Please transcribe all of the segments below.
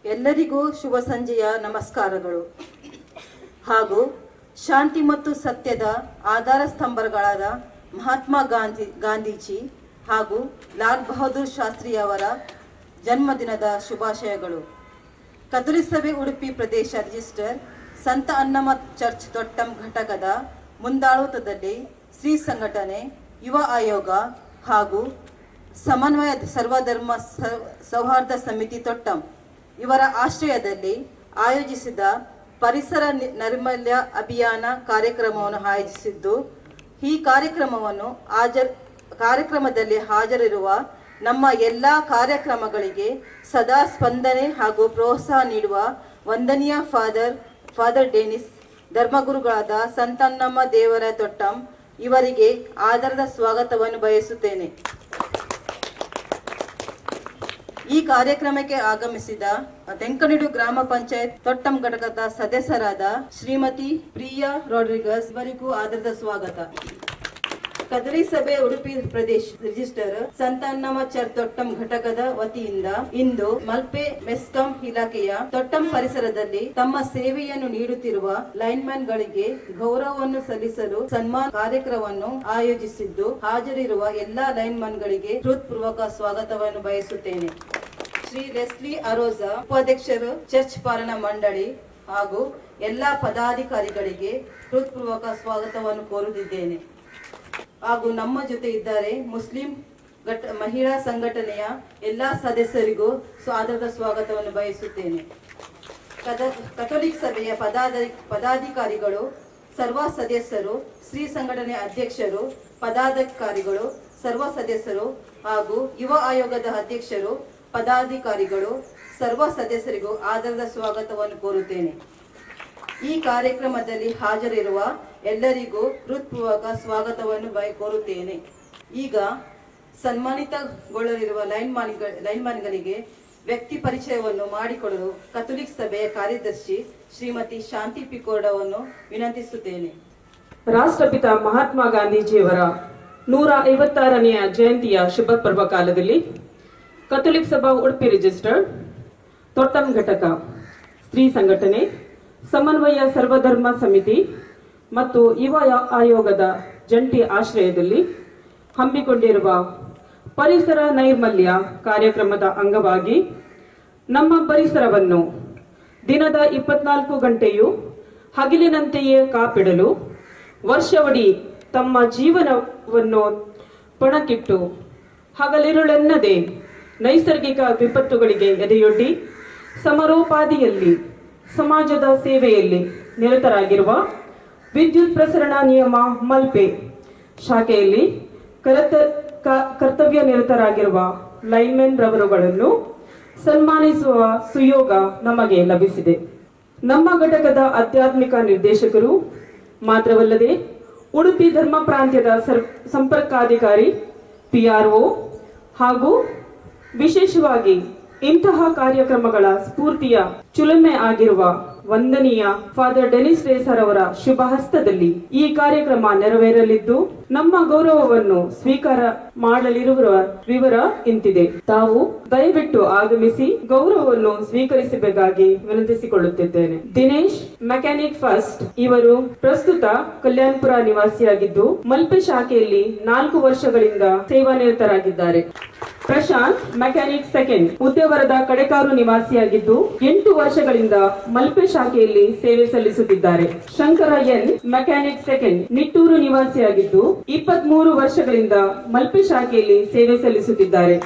ಎಲ್ಲರಿಗೂ ಶುಭ ಸಂಜೆಯ ನಮಸ್ಕಾರಗಳು. ಹಾಗೂ ಶಾಂತಿ ಮತ್ತು ಸತ್ಯದ ಆಧಾರ ಸ್ತಂಭಗಳಾದ ಮಹಾತ್ಮ ಗಾಂಧೀಜಿ ಹಾಗೂ ಲಾಲ್ ಬಹದ್ದೂರ್ ಶಾಸ್ತ್ರಿಯವರ ಜನ್ಮದಿನದ ಶುಭಾಶಯಗಳು. ಕಥೋಲಿಕ ಸಭೆ ಉಡುಪಿ ಪ್ರದೇಶ ರಿಜಿಸ್ಟರ್ ಸಂತ ಅನ್ನಮ್ಮ ಚರ್ಚ್ ತೊಟ್ಟಂ ಘಟಕದ ಮುಂದಾಳತ್ವದಲ್ಲಿ ಶ್ರೀ ಸಂಘಟನೆ, ಯುವ ಆಯೋಗ ಹಾಗೂ ಸಮನ್ವಯ ಸರ್ವಧರ್ಮ ಸೌಹಾರ್ದ ಸಮಿತಿ ತೊಟ್ಟಂ ಇವರ ಆಶ್ರಯದಲ್ಲಿ ಆಯೋಜಿಸಿದ ಪರಿಸರ ನೈರ್ಮಲ್ಯ ಅಭಿಯಾನ ಕಾರ್ಯಕ್ರಮವನ್ನು ಆಯೋಜಿಸಿದ್ದು, ಈ ಕಾರ್ಯಕ್ರಮದಲ್ಲಿ ಹಾಜರಿರುವ ನಮ್ಮ ಎಲ್ಲ ಕಾರ್ಯಕ್ರಮಗಳಿಗೆ ಸದಾ ಸ್ಪಂದನೆ ಹಾಗೂ ಪ್ರೋತ್ಸಾಹ ನೀಡುವ ವಂದನೀಯ ಫಾದರ್ ಡೆನಿಸ್ ಧರ್ಮಗುರುಗಳಾದ ಸಂತನ್ನಮ್ಮ ದೇವರ ತೊಟ್ಟಂ ಇವರಿಗೆ ಆದರದ ಸ್ವಾಗತವನ್ನು ಬಯಸುತ್ತೇನೆ. ಈ ಕಾರ್ಯಕ್ರಮಕ್ಕೆ ಆಗಮಿಸಿದ ತೆಂಕನಿಡು ಗ್ರಾಮ ಪಂಚಾಯತ್ ತೊಟ್ಟಂ ಘಟಕದ ಸದಸ್ಯರಾದ ಶ್ರೀಮತಿ ಪ್ರಿಯಾ ರೋಡ್ರಿಗಸ್ ಇವರಿಗೂ ಆದರದ ಸ್ವಾಗತ. ಕಥೋಲಿಕ ಸಭೆ ಉಡುಪಿ ಪ್ರದೇಶ ರಿಜಿಸ್ಟರ್ ಸಂತ ಅನ್ನಮ್ಮ ಚರ್ಚ್ ತೊಟ್ಟಂ ಘಟಕದ ವತಿಯಿಂದ ಇಂದು ಮಲ್ಪೆ ಮೆಸ್ಕಾಂ ಇಲಾಖೆಯ ತೊಟ್ಟಂ ಪರಿಸರದಲ್ಲಿ ತಮ್ಮ ಸೇವೆಯನ್ನು ನೀಡುತ್ತಿರುವ ಲೈನ್ಮನ್ ಗಳಿಗೆ ಗೌರವವನ್ನು ಸಲ್ಲಿಸಲು ಸನ್ಮಾನ ಕಾರ್ಯಕ್ರಮವನ್ನು ಆಯೋಜಿಸಿದ್ದು, ಹಾಜರಿರುವ ಎಲ್ಲಾ ಲೈನ್ಮನ್ ಗಳಿಗೆ ಹೃತ್ಪೂರ್ವಕ ಸ್ವಾಗತವನ್ನು ಬಯಸುತ್ತೇನೆ. ಶ್ರೀ ಲೆಸ್ಲಿ ಅರೋಜಾ, ಉಪಾಧ್ಯಕ್ಷರು ಚರ್ಚ್ ಪಾಲನಾ ಮಂಡಳಿ ಹಾಗೂ ಎಲ್ಲಾ ಪದಾಧಿಕಾರಿಗಳಿಗೆ ಹೃತ್ಪೂರ್ವಕ ಸ್ವಾಗತವನ್ನು ಕೋರುತ್ತಿದ್ದೇನೆ. ಹಾಗೂ ನಮ್ಮ ಜೊತೆ ಇದ್ದಾರೆ ಮುಸ್ಲಿಂ ಮಹಿಳಾ ಸಂಘಟನೆಯ ಎಲ್ಲಾ ಸದಸ್ಯರಿಗೂ ಆದರದ ಸ್ವಾಗತವನ್ನು ಬಯಸುತ್ತೇನೆ. ಕಥೋಲಿಕ ಸಭೆಯ ಪದಾಧಿಕಾರಿಗಳು, ಸರ್ವ ಸದಸ್ಯರು, ಶ್ರೀ ಸಂಘಟನೆಯ ಅಧ್ಯಕ್ಷರು, ಪದಾಧಿಕಾರಿಗಳು, ಸರ್ವ ಸದಸ್ಯರು ಹಾಗೂ ಯುವ ಆಯೋಗದ ಅಧ್ಯಕ್ಷರು, ಪದಾಧಿಕಾರಿಗಳು, ಸರ್ವ ಸದಸ್ಯರಿಗೂ ಆದರದ ಸ್ವಾಗತವನ್ನು ಕೋರುತ್ತೇನೆ. ಈ ಕಾರ್ಯಕ್ರಮದಲ್ಲಿ ಹಾಜರಿರುವ ಎಲ್ಲರಿಗೂ ಹೃತ್ಪೂರ್ವಕ ಸ್ವಾಗತವನ್ನು ಕೋರುತ್ತೇನೆ. ಈಗ ಸನ್ಮಾನಿತಗೊಳ್ಳಲಿರುವ ಲೈನ್ಮನ್ಗಳಿಗೆ ವ್ಯಕ್ತಿ ಪರಿಚಯವನ್ನು ಮಾಡಿಕೊಡಲು ಕಥೋಲಿಕ ಸಭೆಯ ಕಾರ್ಯದರ್ಶಿ ಶ್ರೀಮತಿ ಶಾಂತಿ ಪಿಕೋರ್ಡವನ್ನು ವಿನಂತಿಸುತ್ತೇನೆ. ರಾಷ್ಟ್ರಪಿತ ಮಹಾತ್ಮ ಗಾಂಧೀಜಿಯವರ 156ನೇ ಜಯಂತಿಯ ಶುಭ ಪರ್ವ ಕಾಲದಲ್ಲಿ ಕಥೋಲಿಕ ಸಭಾ ಉಡುಪಿ ರಿಜಿಸ್ಟರ್ ತೊಟ್ಟಂ ಘಟಕ, ಸ್ತ್ರೀ ಸಂಘಟನೆ, ಸಮನ್ವಯ ಸರ್ವಧರ್ಮ ಸಮಿತಿ ಮತ್ತು ಯುವ ಆಯೋಗದ ಜಂಟಿ ಆಶ್ರಯದಲ್ಲಿ ಹಮ್ಮಿಕೊಂಡಿರುವ ಪರಿಸರ ನೈರ್ಮಲ್ಯ ಕಾರ್ಯಕ್ರಮದ ಅಂಗವಾಗಿ ನಮ್ಮ ಪರಿಸರವನ್ನು ದಿನದ 24 ಗಂಟೆಯೂ ಹಗಲಿನಂತೆಯೇ ಕಾಪಿಡಲು ವರ್ಷವಿಡೀ ತಮ್ಮ ಜೀವನವನ್ನು ಪಣಕ್ಕಿಟ್ಟು ಹಗಲಿರುಳೆನ್ನದೆ ನೈಸರ್ಗಿಕ ವಿಪತ್ತುಗಳಿಗೆ ಎದೆಯೊಡ್ಡಿ ಸಮರೋಪಾದಿಯಲ್ಲಿ ಸಮಾಜದ ಸೇವೆಯಲ್ಲಿ ನಿರತರಾಗಿರುವ ವಿದ್ಯುತ್ ಪ್ರಸರಣ ನಿಯಮ ಮಲ್ಪೆ ಶಾಖೆಯಲ್ಲಿ ಕರ್ತವ್ಯ ನಿರತರಾಗಿರುವ ಲೈನ್ಮೆನ್ ರವರುಗಳನ್ನು ಸನ್ಮಾನಿಸುವ ಸುಯೋಗ ನಮಗೆ ಲಭಿಸಿದೆ. ನಮ್ಮ ಘಟಕದ ಆಧ್ಯಾತ್ಮಿಕ ನಿರ್ದೇಶಕರು ಮಾತ್ರವಲ್ಲದೆ ಉಡುಪಿ ಧರ್ಮ ಪ್ರಾಂತ್ಯದ ಸಂಪರ್ಕಾಧಿಕಾರಿ PRO ಹಾಗೂ ವಿಶೇಷವಾಗಿ ಇಂತಹ ಕಾರ್ಯಕ್ರಮಗಳ ಸ್ಫೂರ್ತಿಯ ಚುಲುಮೆ ಆಗಿರುವ ವಂದನೀಯ ಫಾದರ್ ಡೆನಿಸ್ ರೇಸರ್ ಅವರ ಶುಭ ಹಸ್ತದಲ್ಲಿ ಈ ಕಾರ್ಯಕ್ರಮ ನೆರವೇರಲಿದ್ದು, ನಮ್ಮ ಗೌರವವನ್ನು ಸ್ವೀಕಾರ ಮಾಡಲಿರುವ ವಿವರ ಇಂತಿದೆ. ತಾವು ದಯವಿಟ್ಟು ಆಗಮಿಸಿ ಗೌರವವನ್ನು ಸ್ವೀಕರಿಸಬೇಕಾಗಿ ವಿನಂತಿಸಿಕೊಳ್ಳುತ್ತಿದ್ದೇನೆ. ದಿನೇಶ್ ಮೆಕ್ಯಾನಿಕ್ ಫಸ್ಟ್ ಇವರು ಪ್ರಸ್ತುತ ಕಲ್ಯಾಣಪುರ ನಿವಾಸಿಯಾಗಿದ್ದು ಮಲ್ಪೆ ಶಾಖೆಯಲ್ಲಿ 4 ವರ್ಷಗಳಿಂದ ಸೇವಾನಿರತರಾಗಿದ್ದಾರೆ. ಪ್ರಶಾಂತ್ ಮೆಕ್ಯಾನಿಕ್ ಸೆಕೆಂಡ್ ಉದ್ಯವರದ ಕಡೆಕಾರು ನಿವಾಸಿಯಾಗಿದ್ದು 8 ವರ್ಷಗಳಿಂದ ಮಲ್ಪೆ ಶಾಖೆಯಲ್ಲಿ ಸೇವೆ ಸಲ್ಲಿಸುತ್ತಿದ್ದಾರೆ. Shankara N mechanic second Nittur ನಿವಾಸಿಯಾಗಿದ್ದು 23 ವರ್ಷಗಳಿಂದ ಮಲ್ಪೆ ಶಾಖೆಯಲ್ಲಿ ಸೇವೆ ಸಲ್ಲಿಸುತ್ತಿದ್ದಾರೆ.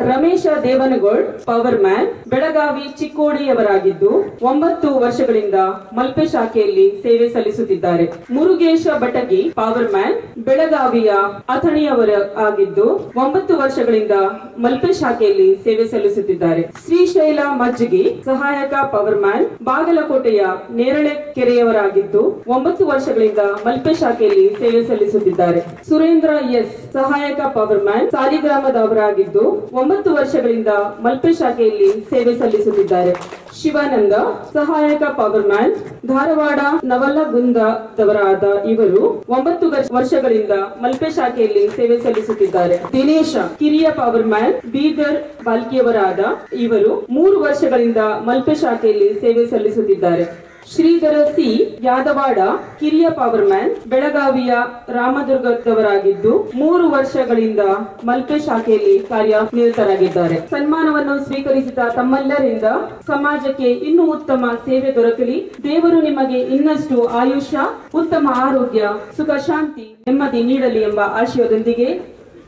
ರಮೇಶ ದೇವನಗೌಡ್ ಪವರ್ ಮ್ಯಾನ್ ಬೆಳಗಾವಿ ಚಿಕ್ಕೋಡಿಯವರಾಗಿದ್ದು 9 ವರ್ಷಗಳಿಂದ ಮಲ್ಪೆ ಶಾಖೆಯಲ್ಲಿ ಸೇವೆ ಸಲ್ಲಿಸುತ್ತಿದ್ದಾರೆ. ಮುರುಗೇಶ ಬಟಗಿ ಪವರ್ ಮ್ಯಾನ್ ಬೆಳಗಾವಿಯ ಅಥಣಿಯವರಾಗಿದ್ದು 9 ವರ್ಷಗಳಿಂದ ಮಲ್ಪೆ ಶಾಖೆಯಲ್ಲಿ ಸೇವೆ ಸಲ್ಲಿಸುತ್ತಿದ್ದಾರೆ. ಶ್ರೀಶೈಲ ಮಜ್ಜಿಗಿ ಸಹಾಯಕ ಪವರ್ ಮ್ಯಾನ್ ಬಾಗಲಕೋಟೆಯ ನೇರಳೆ ಕೆರೆಯವರಾಗಿದ್ದು 9 ವರ್ಷಗಳಿಂದ ಮಲ್ಪೆ ಶಾಖೆಯಲ್ಲಿ ಸೇವೆ ಸಲ್ಲಿಸುತ್ತಿದ್ದಾರೆ. ಸುರೇಂದ್ರ ಎಸ್ ಸಹಾಯಕ ಪವರ್ ಮ್ಯಾನ್ ಸಾಲಿಗ್ರಾಮದವರಾಗಿದ್ದು 9 ವರ್ಷಗಳಿಂದ ಮಲ್ಪೆ ಶಾಖೆಯಲ್ಲಿ ಸೇವೆ ಸಲ್ಲಿಸುತ್ತಿದ್ದಾರೆ. ಶಿವಾನಂದ ಸಹಾಯಕ ಪವರ್ ಮ್ಯಾನ್, ಧಾರವಾಡ ನವಲಗುಂದದವರಾದ ಇವರು 9 ವರ್ಷಗಳಿಂದ ಮಲ್ಪೆ ಶಾಖೆಯಲ್ಲಿ ಸೇವೆ ಸಲ್ಲಿಸುತ್ತಿದ್ದಾರೆ. ದಿನೇಶ ಕಿರಿಯ ಪವರ್ ಮ್ಯಾನ್, ಬೀದರ್ ಬಾಲ್ಕಿಯವರಾದ ಇವರು 3 ವರ್ಷಗಳಿಂದ ಮಲ್ಪೆ ಶಾಖೆಯಲ್ಲಿ ಸೇವೆ ಸಲ್ಲಿಸುತ್ತಿದ್ದಾರೆ. ಶ್ರೀಧರ ಸಿ ಯಾದವಾಡ ಕಿರಿಯ ಪವರ್ ಮ್ಯಾನ್, ಬೆಳಗಾವಿಯ ರಾಮದುರ್ಗದವರಾಗಿದ್ದು 3 ವರ್ಷಗಳಿಂದ ಮಲ್ಪೆ ಶಾಖೆಯಲ್ಲಿ ಕಾರ್ಯನಿರತರಾಗಿದ್ದಾರೆ. ಸನ್ಮಾನವನ್ನು ಸ್ವೀಕರಿಸಿದ ತಮ್ಮೆಲ್ಲರಿಂದ ಸಮಾಜಕ್ಕೆ ಇನ್ನೂ ಉತ್ತಮ ಸೇವೆ ದೊರಕಲಿ, ದೇವರು ನಿಮಗೆ ಇನ್ನಷ್ಟು ಆಯುಷ್ಯ, ಉತ್ತಮ ಆರೋಗ್ಯ, ಸುಖ, ಶಾಂತಿ, ನೆಮ್ಮದಿ ನೀಡಲಿ ಎಂಬ ಆಶಯದೊಂದಿಗೆ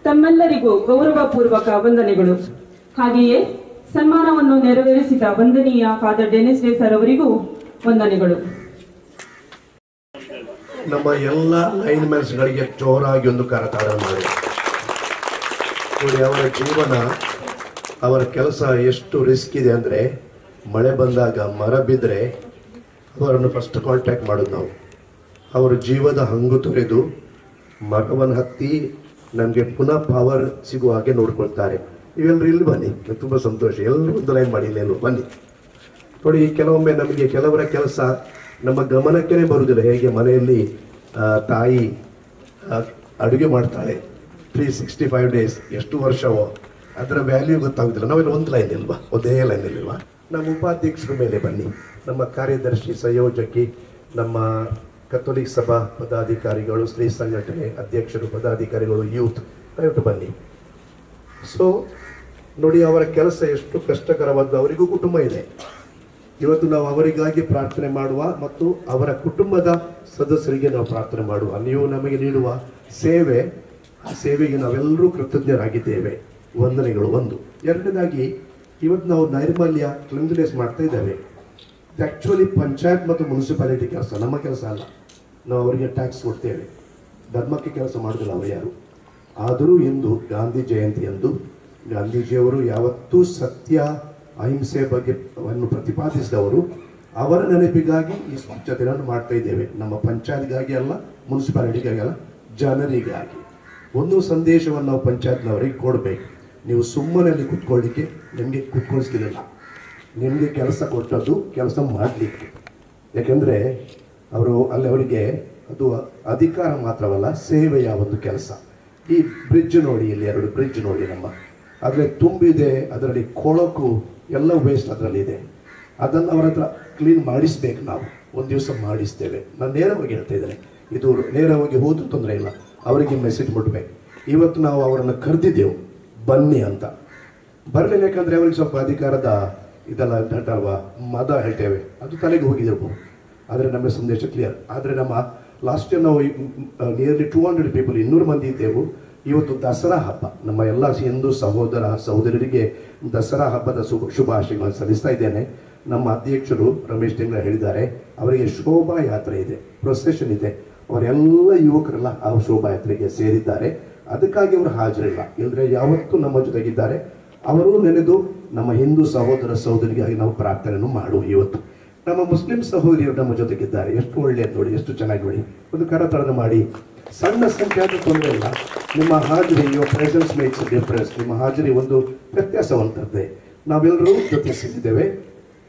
ತಮ್ಮೆಲ್ಲರಿಗೂ ಗೌರವಪೂರ್ವಕ ವಂದನೆಗಳು. ಹಾಗೆಯೇ ಸನ್ಮಾನವನ್ನು ನೆರವೇರಿಸಿದ ವಂದನೀಯ ಫಾದರ್ ಡೆನಿಸ್ ಡೇ ಸರ್ ಅವರಿಗೂ ವಂದನೆಗಳು. ನಮ್ಮ ಎಲ್ಲ ಲೈನ್ ಮ್ಯಾನ್ಸ್ಗಳಿಗೆ ಜೋರಾಗಿ ಒಂದು ಕರತಾಡ ಮಾಡಿ ನೋಡಿ. ಅವರ ಜೀವನ, ಅವರ ಕೆಲಸ ಎಷ್ಟು ರಿಸ್ಕ್ ಇದೆ ಅಂದರೆ, ಮಳೆ ಬಂದಾಗ ಮರ ಬಿದ್ದರೆ ಅವರನ್ನು ಫಸ್ಟ್ ಕಾಂಟ್ಯಾಕ್ಟ್ ಮಾಡೋದು ನಾವು. ಅವರ ಜೀವದ ಹಂಗು ತೊರೆದು ಮರವನ್ನು ಹತ್ತಿ ನಮಗೆ ಪುನಃ ಪವರ್ ಸಿಗುವ ಹಾಗೆ ನೋಡ್ಕೊಳ್ತಾರೆ. ಇವೆಲ್ಲರೂ ಇಲ್ಲಿ ಬನ್ನಿ, ತುಂಬ ಸಂತೋಷ. ಎಲ್ಲರೂ ಒಂದು ಲೈನ್ ಮಾಡಿ, ಇಲ್ಲೆಲ್ಲೂ ಬನ್ನಿ. ನೋಡಿ, ಕೆಲವೊಮ್ಮೆ ನಮಗೆ ಕೆಲವರ ಕೆಲಸ ನಮ್ಮ ಗಮನಕ್ಕೇ ಬರುವುದಿಲ್ಲ. ಹೇಗೆ ಮನೆಯಲ್ಲಿ ತಾಯಿ ಅಡುಗೆ ಮಾಡ್ತಾಳೆ 365 ಡೇಸ್, ಎಷ್ಟು ವರ್ಷವೋ ಅದರ ವ್ಯಾಲ್ಯೂ ಗೊತ್ತಾಗೋದಿಲ್ಲ. ನಾವೆಲ್ಲ ಒಂದು ಲೈನ್ ಇಲ್ವಾ, ಒಂದೇ ಲೈನ್ ಇಲ್ವಾ? ನಮ್ಮ ಉಪಾಧ್ಯಕ್ಷರ ಮೇಲೆ ಬನ್ನಿ, ನಮ್ಮ ಕಾರ್ಯದರ್ಶಿ, ಸಂಯೋಜಕಿ, ನಮ್ಮ ಕಥೋಲಿಕ್ ಸಭಾ ಪದಾಧಿಕಾರಿಗಳು, ಸ್ತ್ರೀ ಸಂಘಟನೆ ಅಧ್ಯಕ್ಷರು, ಪದಾಧಿಕಾರಿಗಳು, ಯೂತ್, ದಯವಿಟ್ಟು ಬನ್ನಿ. ಸೊ ನೋಡಿ, ಅವರ ಕೆಲಸ ಎಷ್ಟು ಕಷ್ಟಕರವಾದ. ಅವರಿಗೂ ಕುಟುಂಬ ಇದೆ. ಇವತ್ತು ನಾವು ಅವರಿಗಾಗಿ ಪ್ರಾರ್ಥನೆ ಮಾಡುವ ಮತ್ತು ಅವರ ಕುಟುಂಬದ ಸದಸ್ಯರಿಗೆ ನಾವು ಪ್ರಾರ್ಥನೆ ಮಾಡುವ. ನೀವು ನಮಗೆ ನೀಡುವ ಸೇವೆ, ಆ ಸೇವೆಗೆ ನಾವೆಲ್ಲರೂ ಕೃತಜ್ಞರಾಗಿದ್ದೇವೆ. ವಂದನೆಗಳು. ಒಂದು. ಎರಡನೇದಾಗಿ, ಇವತ್ತು ನಾವು ನೈರ್ಮಲ್ಯ, ಕ್ಲೀನ್ಲಿನೆಸ್ ಮಾಡ್ತಾ ಇದ್ದೇವೆ. ಇದು ಆ್ಯಕ್ಚುಲಿ ಪಂಚಾಯತ್ ಮತ್ತು ಮುನ್ಸಿಪಾಲಿಟಿ ಕೆಲಸ, ನಮ್ಮ ಕೆಲಸ ಅಲ್ಲ. ನಾವು ಅವರಿಗೆ ಟ್ಯಾಕ್ಸ್ ಕೊಡ್ತೇವೆ, ಧರ್ಮಕ್ಕೆ ಕೆಲಸ ಮಾಡೋದಿಲ್ಲ ಅವರು ಯಾರು. ಆದರೂ ಇಂದು ಗಾಂಧಿ ಜಯಂತಿ ಎಂದು ಗಾಂಧೀಜಿಯವರು ಯಾವತ್ತೂ ಸತ್ಯ, ಅಹಿಂಸೆ ಬಗ್ಗೆವನ್ನು ಪ್ರತಿಪಾದಿಸಿದವರು. ಅವರ ನೆನಪಿಗಾಗಿ ಈ ಸ್ವಚ್ಛತೆಯನ್ನು ಮಾಡ್ತಾ ಇದ್ದೇವೆ. ನಮ್ಮ ಪಂಚಾಯತ್ಗಾಗಿ ಅಲ್ಲ, ಮುನ್ಸಿಪಾಲಿಟಿಗಾಗಿ ಅಲ್ಲ, ಜನರಿಗಾಗಿ. ಒಂದು ಸಂದೇಶವನ್ನು ನಾವು ಪಂಚಾಯತ್ನವರಿಗೆ ಕೊಡಬೇಕು. ನೀವು ಸುಮ್ಮನೆ ಅಲ್ಲಿ ಕೂತ್ಕೊಳ್ಳಿಕ್ಕೆ ನಿಮಗೆ ಕೂತ್ಕೊಳಿಸ್ಲಿಲ್ಲ. ನಿಮಗೆ ಕೆಲಸ ಕೊಟ್ಟದ್ದು ಕೆಲಸ ಮಾಡಲಿಕ್ಕೆ. ಯಾಕೆಂದರೆ ಅವರು ಅಲ್ಲಿ ಅವರಿಗೆ ಅದು ಅಧಿಕಾರ ಮಾತ್ರವಲ್ಲ, ಸೇವೆಯ ಒಂದು ಕೆಲಸ. ಈ ಬ್ರಿಡ್ಜ್ ನೋಡಿ, ಇಲ್ಲಿ 2 ಬ್ರಿಡ್ಜ್ ನೋಡಿ, ನಮ್ಮ ಅದರಲ್ಲಿ ತುಂಬಿದೆ, ಅದರಲ್ಲಿ ಕೊಳಕು ಎಲ್ಲ ವೇಸ್ಟ್ ಅದರಲ್ಲಿದೆ. ಅದನ್ನು ಅವರ ಹತ್ರ ಕ್ಲೀನ್ ಮಾಡಿಸ್ಬೇಕು. ನಾವು ಒಂದು ದಿವಸ ಮಾಡಿಸ್ತೇವೆ. ನಾನು ನೇರವಾಗಿ ಹೇಳ್ತಾ ಇದ್ದೇನೆ, ಇದು ನೇರವಾಗಿ ಹೋದ್ರೂ ತೊಂದರೆ ಇಲ್ಲ, ಅವರಿಗೆ ಮೆಸೇಜ್ ಮುಟ್ಟಬೇಕು. ಇವತ್ತು ನಾವು ಅವರನ್ನು ಕರೆದಿದ್ದೆವು, ಬನ್ನಿ ಅಂತ. ಬರಲಿಲ್ಲ, ಯಾಕಂದರೆ ಅವರಿಗೆ ಸ್ವಲ್ಪ ಅಧಿಕಾರದ ಇದೆಲ್ಲ ಅಲ್ವಾ, ಮದ ಹೇಳ್ತೇವೆ, ಅದು ತಲೆಗೆ ಹೋಗಿದ್ದಿರ್ಬೋದು. ಆದರೆ ನಮ್ಮ ಸಂದೇಶ ಕ್ಲಿಯರ್. ಆದರೆ ನಮ್ಮ ಲಾಸ್ಟ್ ಇಯರ್ ನಾವು ನಿಯರ್ಲಿ 200 ಪೀಪಲ್, 200 ಮಂದಿ ಇದ್ದೆವು. ಇವತ್ತು ದಸರಾ ಹಬ್ಬ, ನಮ್ಮ ಎಲ್ಲ ಹಿಂದೂ ಸಹೋದರ ಸಹೋದರರಿಗೆ ದಸರಾ ಹಬ್ಬದ ಶುಭಾಶಯಗಳನ್ನು ಸಲ್ಲಿಸ್ತಾ ಇದ್ದೇನೆ. ನಮ್ಮ ಅಧ್ಯಕ್ಷರು ರಮೇಶ್ ತಿಂಗಳ ಹೇಳಿದ್ದಾರೆ, ಅವರಿಗೆ ಶೋಭಾ ಯಾತ್ರೆ ಇದೆ, ಪ್ರೊಸೆಷನ್ ಇದೆ. ಅವರೆಲ್ಲ ಯುವಕರೆಲ್ಲ ಆ ಶೋಭಾಯಾತ್ರೆಗೆ ಸೇರಿದ್ದಾರೆ. ಅದಕ್ಕಾಗಿ ಅವರು ಹಾಜರಿಲ್ಲ, ಇಲ್ಲದ್ರೆ ಯಾವತ್ತೂ ನಮ್ಮ ಜೊತೆಗಿದ್ದಾರೆ. ಅವರು ನೆನೆದು ನಮ್ಮ ಹಿಂದೂ ಸಹೋದರ ಸಹೋದರಿಗಾಗಿ ನಾವು ಪ್ರಾರ್ಥನೆಯನ್ನು ಮಾಡುವ. ಇವತ್ತು ನಮ್ಮ ಮುಸ್ಲಿಂ ಸಹೋದರಿಯರು ನಮ್ಮ ಜೊತೆಗಿದ್ದಾರೆ. ಎಷ್ಟು ಒಳ್ಳೆಯದು ನೋಡಿ, ಎಷ್ಟು ಚೆನ್ನಾಗಿ ನೋಡಿ. ಒಂದು ಕರತಾಡನ ಮಾಡಿ. ಸಣ್ಣ ಸಂಖ್ಯಾತ ತೊಂದರೆ ಇಲ್ಲ. ನಿಮ್ಮ ಹಾಜರಿ, ಯುವರ್ ಪ್ರೆಸೆನ್ಸ್ ಮೇಕ್ಸ್ ಡಿಫರೆನ್ಸ್. ನಿಮ್ಮ ಹಾಜರಿ ಒಂದು ವ್ಯತ್ಯಾಸವನ್ನು ತರುತ್ತೆ. ನಾವೆಲ್ಲರೂ ಜೊತೆ ಸಿಕ್ಕಿದ್ದೇವೆ.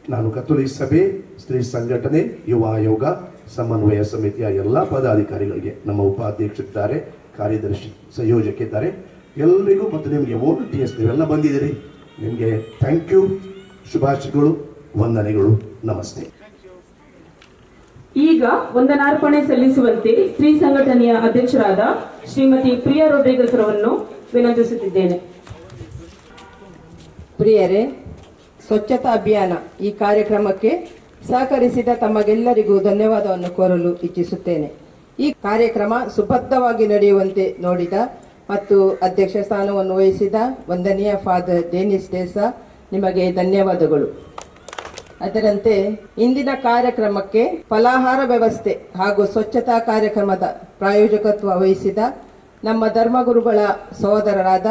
ನಾನು ಕಥೋಲಿಕ್ ಸಭೆ, ಸ್ತ್ರೀ ಸಂಘಟನೆ, ಯುವ ಆಯೋಗ, ಸಮನ್ವಯ ಸಮಿತಿಯ ಎಲ್ಲ ಪದಾಧಿಕಾರಿಗಳಿಗೆ, ನಮ್ಮ ಉಪಾಧ್ಯಕ್ಷರಿದ್ದಾರೆ, ಕಾರ್ಯದರ್ಶಿ, ಸಂಯೋಜಕಿದ್ದಾರೆ, ಎಲ್ಲರಿಗೂ ಮತ್ತು ನಿಮಗೆ ವಾಲಂಟಿಯರ್ಸ್ ನೀವೆಲ್ಲ ಬಂದಿದ್ದೀರಿ. ನಿಮಗೆ ಥ್ಯಾಂಕ್ ಯು, ಶುಭಾಶಯಗಳು, ವಂದನೆಗಳು, ನಮಸ್ತೆ. ಈಗ ವಂದನಾರ್ಪಣೆ ಸಲ್ಲಿಸುವಂತೆ ಸ್ತ್ರೀ ಸಂಘಟನೆಯ ಅಧ್ಯಕ್ಷರಾದ ಶ್ರೀಮತಿ ಪ್ರಿಯಾ ರೋಡ್ರಿಗಸ್ ಅವರನ್ನು ವಿನಂತಿಸುತ್ತಿದ್ದೇನೆ. ಪ್ರಿಯರೇ, ಸ್ವಚ್ಛತಾ ಅಭಿಯಾನ ಈ ಕಾರ್ಯಕ್ರಮಕ್ಕೆ ಸಹಕರಿಸಿದ ತಮಗೆಲ್ಲರಿಗೂ ಧನ್ಯವಾದವನ್ನು ಕೋರಲು ಇಚ್ಛಿಸುತ್ತೇನೆ. ಈ ಕಾರ್ಯಕ್ರಮ ಸುಬದ್ಧವಾಗಿ ನಡೆಯುವಂತೆ ನೋಡಿದ ಮತ್ತು ಅಧ್ಯಕ್ಷ ಸ್ಥಾನವನ್ನು ವಹಿಸಿದ ವಂದನೀಯ ಫಾದರ್ ಡೆನಿಸ್ ಡೇಸಾ, ನಿಮಗೆ ಧನ್ಯವಾದಗಳು. ಅದರಂತೆ ಇಂದಿನ ಕಾರ್ಯಕ್ರಮಕ್ಕೆ ಫಲಾಹಾರ ವ್ಯವಸ್ಥೆ ಹಾಗೂ ಸ್ವಚ್ಛತಾ ಕಾರ್ಯಕ್ರಮದ ಪ್ರಾಯೋಜಕತ್ವ ವಹಿಸಿದ ನಮ್ಮ ಧರ್ಮಗುರುಗಳ ಸಹೋದರರಾದ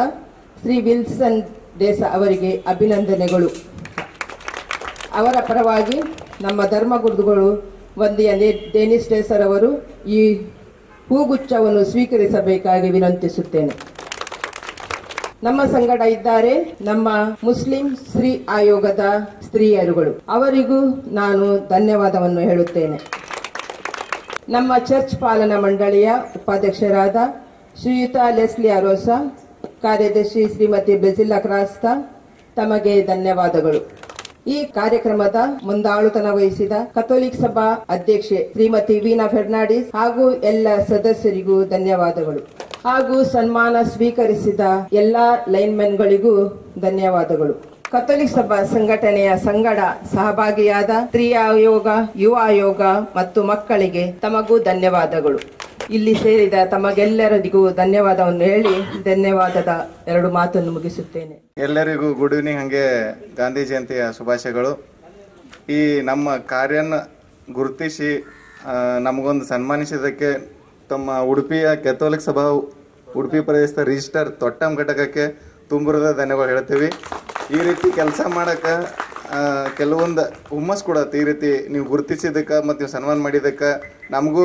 ಶ್ರೀ ವಿಲ್ಸನ್ ಡೇಸಾ ಅವರಿಗೆ ಅಭಿನಂದನೆಗಳು. ಅವರ ಪರವಾಗಿ ನಮ್ಮ ಧರ್ಮಗುರುಗಳು ವಂದೀಯ ಡೆನಿಸ್ ಡೇಸರ್ ಅವರು ಈ ಹೂಗುಚ್ಛವನ್ನು ಸ್ವೀಕರಿಸಬೇಕಾಗಿ ವಿನಂತಿಸುತ್ತೇನೆ. ನಮ್ಮ ಸಂಗಡ ಇದ್ದಾರೆ ನಮ್ಮ ಮುಸ್ಲಿಂ ಸ್ತ್ರೀ ಆಯೋಗದ ಸ್ತ್ರೀಯರುಗಳು. ಅವರಿಗೂ ನಾನು ಧನ್ಯವಾದವನ್ನು ಹೇಳುತ್ತೇನೆ. ನಮ್ಮ ಚರ್ಚ್ ಪಾಲನಾ ಮಂಡಳಿಯ ಉಪಾಧ್ಯಕ್ಷರಾದ ಶ್ರೀಯುತ ಲೆಸ್ಲಿ ಅರೋಸಾ, ಕಾರ್ಯದರ್ಶಿ ಶ್ರೀಮತಿ ಬ್ರೆಜಿಲ್ಲಾ ಕ್ರಾಸ್ತಾ, ತಮಗೆ ಧನ್ಯವಾದಗಳು. ಈ ಕಾರ್ಯಕ್ರಮದ ಮುಂದಾಳುತನ ವಹಿಸಿದ ಕಥೋಲಿಕ್ ಸಭಾ ಅಧ್ಯಕ್ಷೆ ಶ್ರೀಮತಿ ವೀನಾ ಫೆರ್ನಾಂಡಿಸ್ ಹಾಗೂ ಎಲ್ಲ ಸದಸ್ಯರಿಗೂ ಧನ್ಯವಾದಗಳು. ಹಾಗೂ ಸನ್ಮಾನ ಸ್ವೀಕರಿಸಿದ ಎಲ್ಲಾ ಲೈನ್ಮನ್ಗಳಿಗೂ ಧನ್ಯವಾದಗಳು. ಕಥೋಲಿಕ್ ಸಭಾ ಸಂಘಟನೆಯ ಸಂಗಡ ಸಹಭಾಗಿಯಾದ ಸ್ತ್ರೀ ಆಯೋಗ, ಯುವ ಆಯೋಗ ಮತ್ತು ಮಕ್ಕಳಿಗೆ ತಮಗೂ ಧನ್ಯವಾದಗಳು. ಇಲ್ಲಿ ಸೇರಿದ ತಮಗೆಲ್ಲರಿಗೂ ಧನ್ಯವಾದವನ್ನು ಹೇಳಿ ಧನ್ಯವಾದದ 2 ಮಾತನ್ನು ಮುಗಿಸುತ್ತೇನೆ. ಎಲ್ಲರಿಗೂ ಗುಡ್ ಈವ್ನಿಂಗ್. ಹಾಗೆ ಗಾಂಧಿ ಜಯಂತಿಯ ಶುಭಾಶಯಗಳು. ಈ ನಮ್ಮ ಕಾರ್ಯನ ಗುರುತಿಸಿ ನಮಗೊಂದು ಸನ್ಮಾನಿಸಿದ್ದಕ್ಕೆ ತಮ್ಮ ಉಡುಪಿಯ ಕೆಥೋಲಿಕ್ ಸಭಾ ಉಡುಪಿ ಪ್ರದೇಶದ ರಿಜಿಸ್ಟರ್ ತೊಟ್ಟಂ ಘಟಕಕ್ಕೆ ತುಂಬುರದ ಧನ್ಯವಾದ ಹೇಳ್ತೀವಿ. ಈ ರೀತಿ ಕೆಲಸ ಮಾಡೋಕ್ಕೆ ಕೆಲವೊಂದು ಹುಮ್ಮಸ್ ಕೊಡತ್ತೆ. ಈ ರೀತಿ ನೀವು ಗುರುತಿಸಿದ್ದಕ್ಕೆ ಮತ್ತು ನೀವು ಸನ್ಮಾನ ಮಾಡಿದ್ದಕ್ಕೆ ನಮಗೂ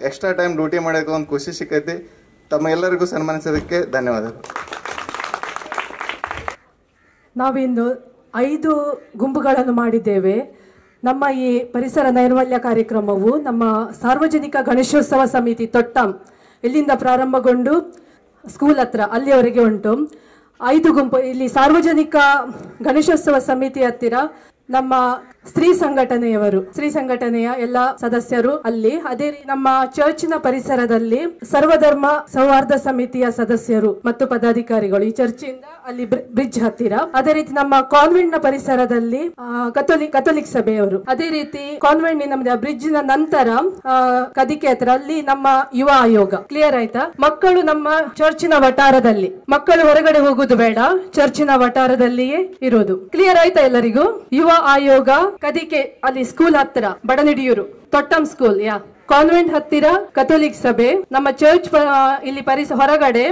ಎಕ್ಸ್ಟ್ರಾ ಟೈಮ್ ಡ್ಯೂಟಿ ಮಾಡೋಕ್ಕೆ ಒಂದು ಖುಷಿ ಸಿಕ್ಕೈತಿ. ತಮ್ಮ ಎಲ್ಲರಿಗೂ ಸನ್ಮಾನಿಸೋದಕ್ಕೆ ಧನ್ಯವಾದಗಳು. ನಾವಿಂದು 5 ಗುಂಪುಗಳನ್ನು ಮಾಡಿದ್ದೇವೆ. ನಮ್ಮ ಈ ಪರಿಸರ ನೈರ್ಮಲ್ಯ ಕಾರ್ಯಕ್ರಮವು ನಮ್ಮ ಸಾರ್ವಜನಿಕ ಗಣೇಶೋತ್ಸವ ಸಮಿತಿ ತೊಟ್ಟಂ ಇಲ್ಲಿಂದ ಪ್ರಾರಂಭಗೊಂಡು ಸ್ಕೂಲ್ ಹತ್ರ ಅಲ್ಲಿಯವರೆಗೆ ಉಂಟು. 5 ಗುಂಪು ಇಲ್ಲಿ ಸಾರ್ವಜನಿಕ ಗಣೇಶೋತ್ಸವ ಸಮಿತಿ ಹತ್ತಿರ ನಮ್ಮ ಸ್ತ್ರೀ ಸಂಘಟನೆಯ ಎಲ್ಲ ಸದಸ್ಯರು ಅಲ್ಲಿ. ಅದೇ ನಮ್ಮ ಚರ್ಚಿನ ಪರಿಸರದಲ್ಲಿ ಸರ್ವಧರ್ಮ ಸೌಹಾರ್ದ ಸಮಿತಿಯ ಸದಸ್ಯರು ಮತ್ತು ಪದಾಧಿಕಾರಿಗಳು ಈ ಚರ್ಚಿಂದ ಅಲ್ಲಿ ಬ್ರಿಡ್ಜ್ ಹತ್ತಿರ. ಅದೇ ರೀತಿ ನಮ್ಮ ಕಾನ್ವೆಂಟ್ ನ ಪರಿಸರದಲ್ಲಿ ಕಥೋಲಿಕ್ ಸಭೆಯವರು. ಅದೇ ರೀತಿ ಕಾನ್ವೆಂಟ್ ನಮ್ದು ಬ್ರಿಡ್ಜ್ ನ ನಂತರ ಕದಿಕೆ ಹತ್ರ ಅಲ್ಲಿ ನಮ್ಮ ಯುವ ಆಯೋಗ. ಕ್ಲಿಯರ್ ಆಯ್ತಾ? ಮಕ್ಕಳು ನಮ್ಮ ಚರ್ಚಿನ ವಟಾರದಲ್ಲಿ, ಮಕ್ಕಳು ಹೊರಗಡೆ ಹೋಗುದು ಬೇಡ, ಚರ್ಚಿನ ವಟಾರದಲ್ಲಿಯೇ ಇರೋದು. ಕ್ಲಿಯರ್ ಆಯ್ತಾ ಎಲ್ಲರಿಗೂ? ಯುವ ಆಯೋಗ ಕದಿಕೆ ಅಲ್ಲಿ ಸ್ಕೂಲ್ ಹತ್ತಿರ ಬಡನಿಡಿಯೂರು ತೊಟ್ಟಂ ಸ್ಕೂಲ್ ಕಾನ್ವೆಂಟ್ ಹತ್ತಿರ ಕಥೋಲಿಕ್ ಸಭೆ, ನಮ್ಮ ಚರ್ಚ್ ಇಲ್ಲಿ ಹೊರಗಡೆ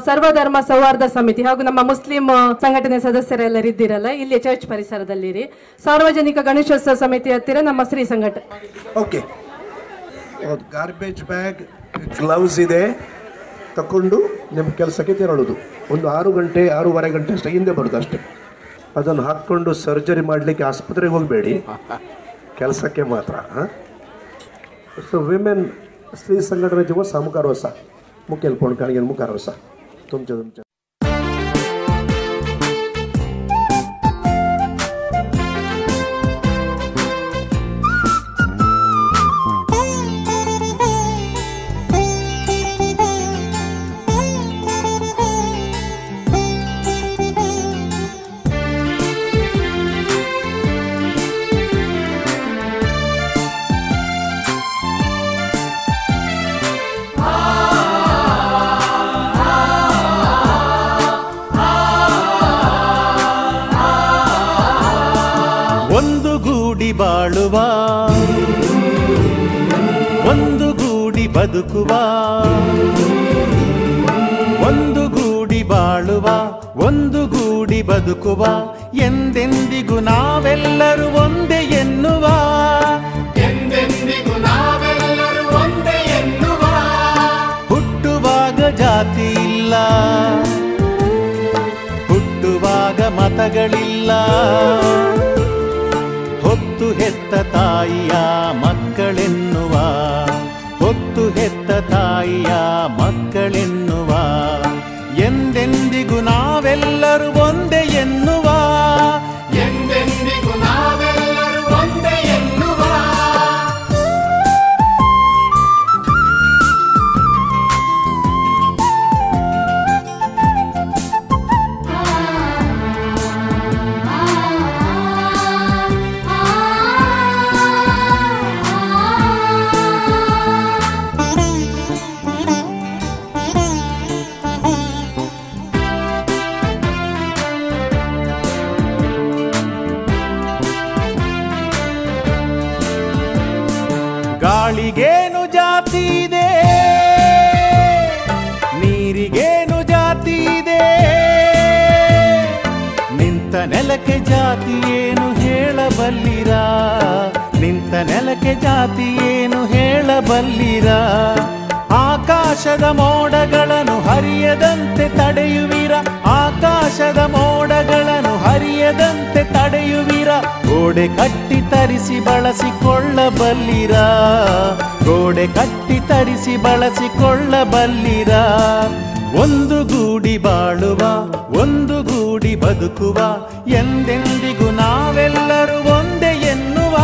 ಸರ್ವಧರ್ಮ ಸೌಹಾರ್ದ ಸಮಿತಿ ಹಾಗೂ ನಮ್ಮ ಮುಸ್ಲಿಂ ಸಂಘಟನೆ ಸದಸ್ಯರೆಲ್ಲರೂ ಇದ್ದೀರಲ್ಲ ಇಲ್ಲಿ ಚರ್ಚ್ ಪರಿಸರದಲ್ಲಿರಿ. ಸಾರ್ವಜನಿಕ ಗಣೇಶೋತ್ಸವ ಸಮಿತಿ ಹತ್ತಿರ ನಮ್ಮ ಸ್ತ್ರೀ ಸಂಘಟನೆ. ಓಕೆ, ಗಾರ್ಬೇಜ್ ಬ್ಯಾಗ್, ಗ್ಲೌಸ್ ಇದೆ, ತಕೊಂಡು ನಿಮ್ಮ ಕೆಲಸಕ್ಕೆ ತೆರಳುವುದು. ಒಂದು 6 ಗಂಟೆ 6:30 ಗಂಟೆ ಅಷ್ಟೇ ಹಿಂದೆ ಬರೋದು ಅಷ್ಟೇ. ಅದನ್ನು ಹಾಕ್ಕೊಂಡು ಸರ್ಜರಿ ಮಾಡಲಿಕ್ಕೆ ಆಸ್ಪತ್ರೆಗೆ ಹೋಗಬೇಡಿ, ಕೆಲಸಕ್ಕೆ ಮಾತ್ರ. ಸೊ ವಿಮೆನ್ ಸ್ತ್ರೀ ಸಂಘಟನೆ ಜೀವ ಸಾಮುಕಾರೋಸ ಮುಖ್ಯ ಎಲ್ಪೋಣ ಕಾಣಿಗೆ ಮುಖಾರೋಸ ತುಮಚ ಬಾಳುವ ಒಂದು ಗೂಡಿ ಬದುಕುವ, ಒಂದು ಗೂಡಿ ಬಾಳುವ ಒಂದು ಗೂಡಿ ಬದುಕುವ, ಎಂದೆಂದಿಗೂ ನಾವೆಲ್ಲರೂ ಒಂದೇ ಎನ್ನುವ, ಎಂದೆಂದಿಗೂ ನಾವೆಲ್ಲರೂ ಒಂದೇ ಎನ್ನುವ. ಹುಟ್ಟುವಾಗ ಜಾತಿ ಇಲ್ಲ, ಹುಟ್ಟುವಾಗ ಮತಗಳಿಲ್ಲ, ಹೊತ್ತು ಹೆತ್ತ ತಾಯಿಯ ಮಕ್ಕಳೆನ್ನುವ, ಹೊತ್ತು ಹೆತ್ತ ತಾಯಿಯ ಮಕ್ಕಳೆನ್ನುವ, ಎಂದೆಂದಿಗೂ ನಾವೆಲ್ಲರೂ ಒಂದೇ ಎನ್ನುವ, ಎಂದೆಂದಿಗೂ ನಾವೆಲ್ಲರೂ ಒಂದೇ ಎನ್ನುವ. ಗಾಳಿಗೇನು ಜಾತಿ ಇದೆ, ನೀರಿಗೇನು ಜಾತಿ ಇದೆ, ನಿಂತ ನೆಲಕ್ಕೆ ಜಾತಿ ಏನು ಹೇಳಬಲ್ಲಿರ, ನಿಂತ ನೆಲಕ್ಕೆ ಜಾತಿ ಏನು ಹೇಳಬಲ್ಲಿರ. ಆಕಾಶದ ಮೋಡಗಳನ್ನು ಹರಿಯದಂತೆ ತಡೆಯುವಿರ, ಆಕಾಶದ ಮೋಡಗಳನ್ನು ಹರಿಯದಂತೆ ತಡೆಯುವಿರ. ಗೋಡೆ ಕಟ್ಟಿ ತರಿಸಿ ಬಳಸಿಕೊಳ್ಳಬಲ್ಲಿರ, ಗೋಡೆ ಕಟ್ಟಿ ತರಿಸಿ ಬಳಸಿಕೊಳ್ಳಬಲ್ಲಿರ. ಒಂದು ಗೂಡಿ ಬಾಳುವ, ಒಂದು ಗೂಡಿ ಬದುಕುವ, ಎಂದೆಂದಿಗೂ ನಾವೆಲ್ಲರೂ ಒಂದೇ ಎನ್ನುವ,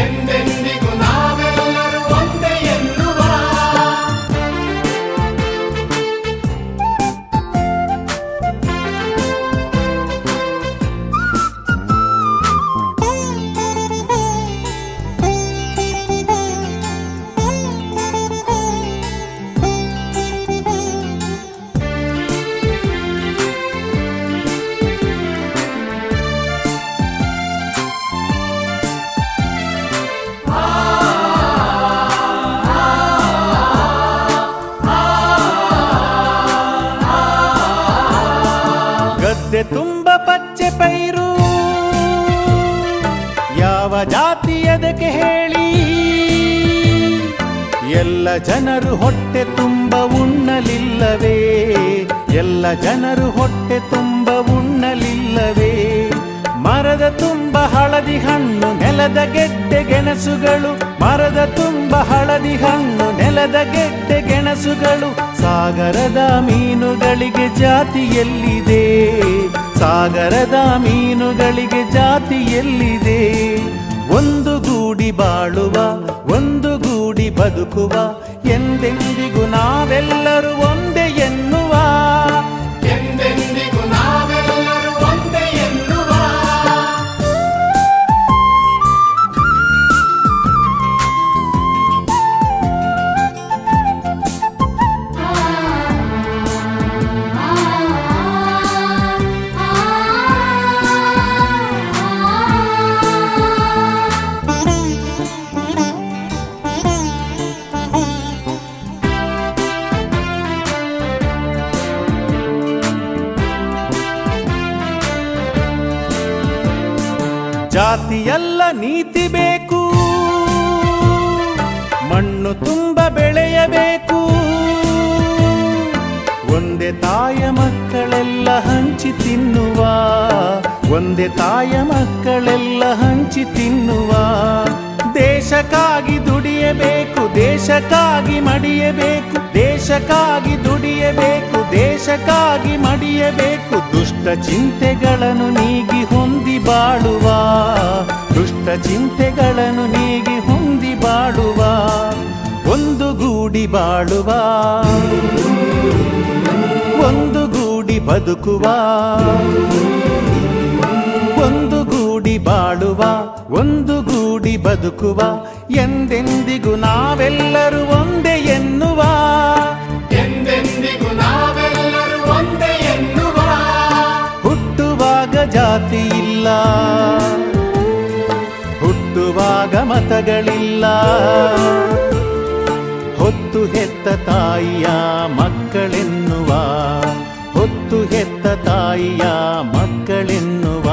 ಎಂದೆಂದಿಗೂ ನಾವೆಲ್ಲರೂ ಒಂದೇ ಎನ್ನುವ. ಗದ್ದೆ ತುಂಬ ಪಚ್ಚೆ ಪೈರು, ಯಾವ ಜಾತಿಯದಕ್ಕೆ ಹೇಳಿ, ಎಲ್ಲ ಜನರು ಹೊಟ್ಟೆ ತುಂಬ ಉಣ್ಣಲಿಲ್ಲವೇ, ಎಲ್ಲ ಜನರು ಹೊಟ್ಟೆ ತುಂಬ ಉಣ್ಣಲಿಲ್ಲವೇ. ಮರದ ತುಂಬ ಹಳದಿ ಹಣ್ಣು, ನೆಲದ ಗೆಡ್ಡೆ ಗೆಣಸುಗಳು, ಮರದ ತುಂಬ ಹಳದಿ ಹಣ್ಣು, ನೆಲದ ಗೆಡ್ಡೆ ಗೆಣಸುಗಳು. ಸಾಗರದ ಮೀನುಗಳಿಗೆ ಜಾತಿ ಎಲ್ಲಿದೆ, ಸಾಗರದ ಮೀನುಗಳಿಗೆ ಜಾತಿ ಎಲ್ಲಿದೆ. ಒಂದು ಗೂಡಿ ಬಾಳುವ, ಒಂದು ಗೂಡಿ ಬದುಕುವ, ಎಂದೆಂದಿಗೂ ನಾವೆಲ್ಲರೂ ಒಂದೇ ಎನ್ನುವ, ಎಂದೆಂದಿಗೂ ನಾವೆಲ್ಲರೂ ಒಂದೇ ಎನ್ನುವ. ಜಾತಿಯಲ್ಲ ನೀತಿ ಬೇಕು, ಮಣ್ಣು ತುಂಬ ಬೆಳೆಯಬೇಕು. ಒಂದೇ ತಾಯ ಮಕ್ಕಳೆಲ್ಲ ಹಂಚಿ ತಿನ್ನುವ, ಒಂದೇ ತಾಯ ಮಕ್ಕಳೆಲ್ಲ ಹಂಚಿ ತಿನ್ನುವ. ದೇಶಕ್ಕಾಗಿ ದುಡಿಯಬೇಕು, ದೇಶಕ್ಕಾಗಿ ಮಡಿಯಬೇಕು, ದೇಶಕ್ಕಾಗಿ ದುಡಿಯಬೇಕು, ದೇಶಕ್ಕಾಗಿ ಮಡಿಯಬೇಕು. ದುಷ್ಟ ಚಿಂತೆಗಳನ್ನು ನೀಗಿ ಹೊಂದಿ ಬಾಳುವ, ದುಷ್ಟ ಚಿಂತೆಗಳನ್ನು ನೀಗಿ ಹೊಂದಿ ಬಾಳುವ. ಒಂದು ಗೂಡಿ ಬಾಳುವ, ಒಂದು ಗೂಡಿ ಬದುಕುವ, ಒಂದು ಗೂಡಿ ಬಾಳುವ, ಒಂದು ಗೂಡಿ ಬದುಕುವ, ಎಂದೆಂದಿಗೂ ನಾವೆಲ್ಲರೂ ಒಂದೇ ಎನ್ನುವ, ಎಂದೆಂದಿಗೂ ನಾವೆಲ್ಲರೂ ಒಂದೇ ಎನ್ನುವ. ಹುಟ್ಟುವಾಗ ಜಾತಿ ಇಲ್ಲ, ಹುಟ್ಟುವಾಗ ಮತಗಳಿಲ್ಲ. ಹೊತ್ತು ಹೆತ್ತ ತಾಯಿಯ ಮಕ್ಕಳೆನ್ನುವ, ಹೊತ್ತು ಹೆತ್ತ ತಾಯಿಯ ಮಕ್ಕಳೆನ್ನುವ.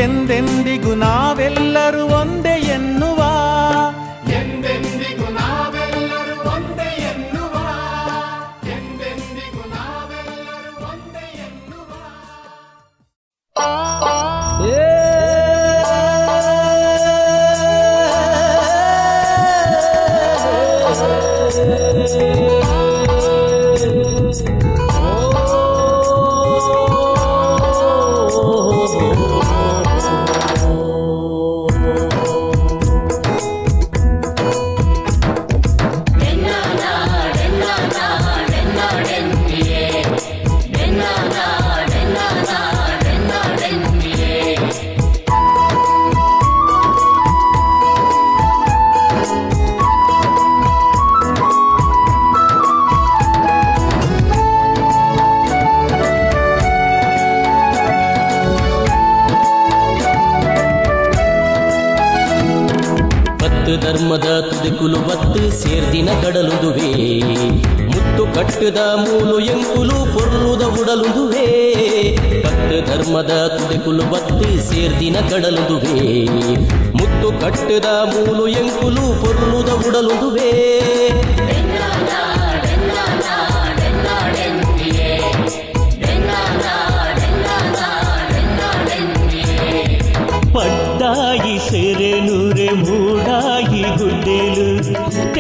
ಎಂದೆಂದಿಗೂ ನಾವೆಲ್ಲರೂ ಒಂದೇ ಎನ್ನುವ, ಎಂದೆಂದಿಗೂ ನಾವೆಲ್ಲರೂ ಒಂದೇ ಎನ್ನುವ, ಎಂದೆಂದಿಗೂ ನಾವೆಲ್ಲರೂ ಒಂದೇ ಎನ್ನುವ. ಧರ್ಮದ ತುದಿಕುಲು ಬತ್ತು ಸೇರ್ದಿನ ಕಡಲುದುವೆ, ಮುತ್ತು ಕಟ್ಟದ ಮೂಲು ಎಂಕುಲು ಪೊರ್ಲುದ ಉಡಲುದುವೆ. ಕಟ್ಟು ಧರ್ಮದ ತುದಿಕುಲು ಬತ್ತು ಸೇರ್ದಿನ ಕಡಲುದುವೆ, ಮುತ್ತು ಕಟ್ಟದ ಮೂಲು ಎಂಕುಲು ಪೊರ್ಲುದ ಉಡಲುದುವೆ.